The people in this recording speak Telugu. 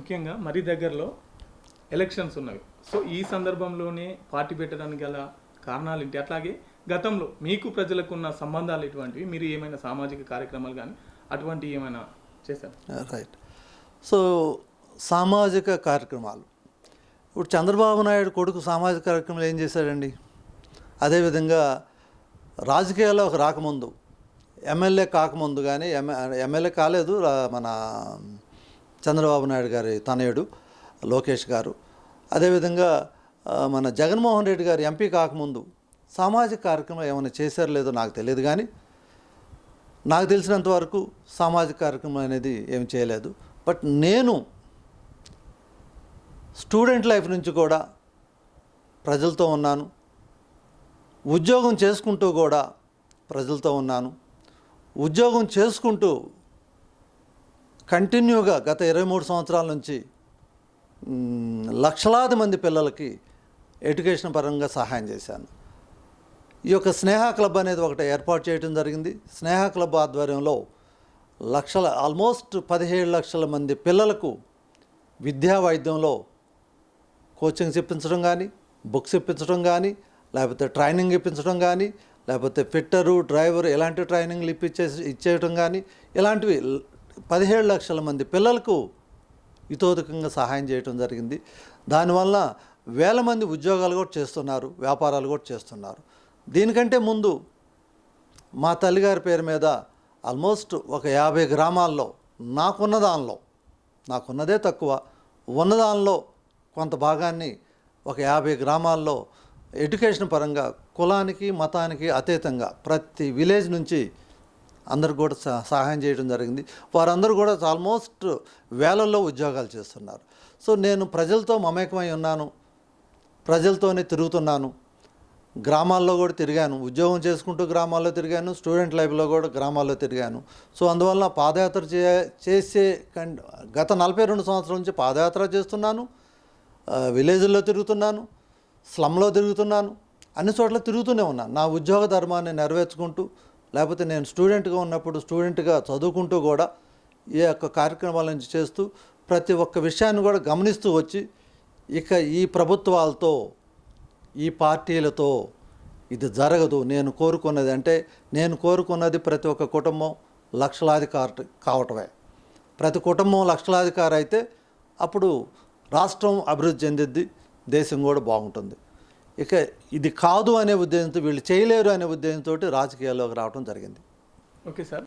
ముఖ్యంగా మరీ దగ్గరలో ఎలక్షన్స్ ఉన్నవి. సో ఈ సందర్భంలోనే పార్టీ పెట్టడానికి గల కారణాలు ఏంటి? అట్లాగే గతంలో మీకు ప్రజలకు ఉన్న సంబంధాలు ఎటువంటివి? మీరు ఏమైనా సామాజిక కార్యక్రమాలు కానీ అటువంటివి ఏమైనా చేశారు? రైట్. సో సామాజిక కార్యక్రమాలు ఇప్పుడు చంద్రబాబు నాయుడు కొడుకు సామాజిక కార్యక్రమాలు ఏం చేశాడండి? అదేవిధంగా రాజకీయాల్లోకి రాకముందు, ఎమ్మెల్యే కాకముందు కానీ ఎమ్మెల్యే కాలేదు మన చంద్రబాబు నాయుడు గారి తనయుడు లోకేష్ గారు, అదేవిధంగా మన జగన్మోహన్ రెడ్డి గారు ఎంపీ కాకముందు సామాజిక కార్యక్రమం ఏమైనా చేశారో లేదో నాకు తెలియదు, కానీ నాకు తెలిసినంత వరకు సామాజిక కార్యక్రమం అనేది ఏమి చేయలేదు. బట్ నేను స్టూడెంట్ లైఫ్ నుంచి కూడా ప్రజలతో ఉన్నాను, ఉద్యోగం చేసుకుంటూ కూడా ప్రజలతో ఉన్నాను. ఉద్యోగం చేసుకుంటూ కంటిన్యూగా గత 23 సంవత్సరాల నుంచి లక్షలాది మంది పిల్లలకి ఎడ్యుకేషన్ పరంగా సహాయం చేశాను. ఈ యొక్క స్నేహ క్లబ్ అనేది ఒకటి ఏర్పాటు చేయడం జరిగింది. స్నేహ క్లబ్ ఆధ్వర్యంలో ఆల్మోస్ట్ 17 లక్షల మంది పిల్లలకు విద్యా వైద్యంలో కోచింగ్స్ ఇప్పించడం కానీ, బుక్స్ ఇప్పించడం కానీ, లేకపోతే ట్రైనింగ్ ఇప్పించడం కానీ, లేకపోతే ఫిట్టరు, డ్రైవర్ ఇలాంటి ట్రైనింగ్లు ఇచ్చేయటం కానీ, ఇలాంటివి 17 లక్షల మంది పిల్లలకు ఇతోధికంగా సహాయం చేయడం జరిగింది. దానివల్ల వేల మంది ఉద్యోగాలు కూడా చేస్తున్నారు, వ్యాపారాలు కూడా చేస్తున్నారు. దీనికంటే ముందు మా తల్లిగారి పేరు మీద ఆల్మోస్ట్ ఒక 50 గ్రామాల్లో నాకున్నదే తక్కువ, ఉన్నదానిలో కొంత భాగాన్ని ఒక 50 గ్రామాల్లో ఎడ్యుకేషన్ పరంగా కులానికి మతానికి అతీతంగా ప్రతి విలేజ్ నుంచి అందరికి కూడా సహాయం చేయడం జరిగింది. వారందరూ కూడా ఆల్మోస్ట్ వేలల్లో ఉద్యోగాలు చేస్తున్నారు. సో నేను ప్రజలతో మమేకమై ఉన్నాను, ప్రజలతోనే తిరుగుతున్నాను. గ్రామాల్లో కూడా తిరిగాను, ఉద్యోగం చేసుకుంటూ గ్రామాల్లో తిరిగాను, స్టూడెంట్ లైఫ్లో కూడా గ్రామాల్లో తిరిగాను. సో అందువల్ల పాదయాత్ర చేసే గత 42 సంవత్సరాల నుంచి పాదయాత్ర చేస్తున్నాను, విలేజ్ల్లో తిరుగుతున్నాను, స్లమ్లో తిరుగుతున్నాను, అన్ని చోట్ల తిరుగుతూనే ఉన్నాను. నా ఉద్యోగ ధర్మాన్ని నెరవేర్చుకుంటూ, లేకపోతే నేను స్టూడెంట్గా ఉన్నప్పుడు స్టూడెంట్గా చదువుకుంటూ కూడా ఈ యొక్క కార్యక్రమాల నుంచి చేస్తూ ప్రతి ఒక్క విషయాన్ని కూడా గమనిస్తూ వచ్చి, ఇక ఈ ప్రభుత్వాలతో ఈ పార్టీలతో ఇది జరగదు. నేను కోరుకున్నది ప్రతి ఒక్క కుటుంబం లక్షలాధికారి కావటమే. ప్రతి కుటుంబం లక్షలాధికారి అయితే అప్పుడు రాష్ట్రం అభివృద్ధి చెందిద్ది, దేశం కూడా బాగుంటుంది. ఇక ఇది కాదు అనే ఉద్దేశంతో, వీళ్ళు చేయలేరు అనే ఉద్దేశంతో రాజకీయాల్లోకి రావడం జరిగింది. Okay sir.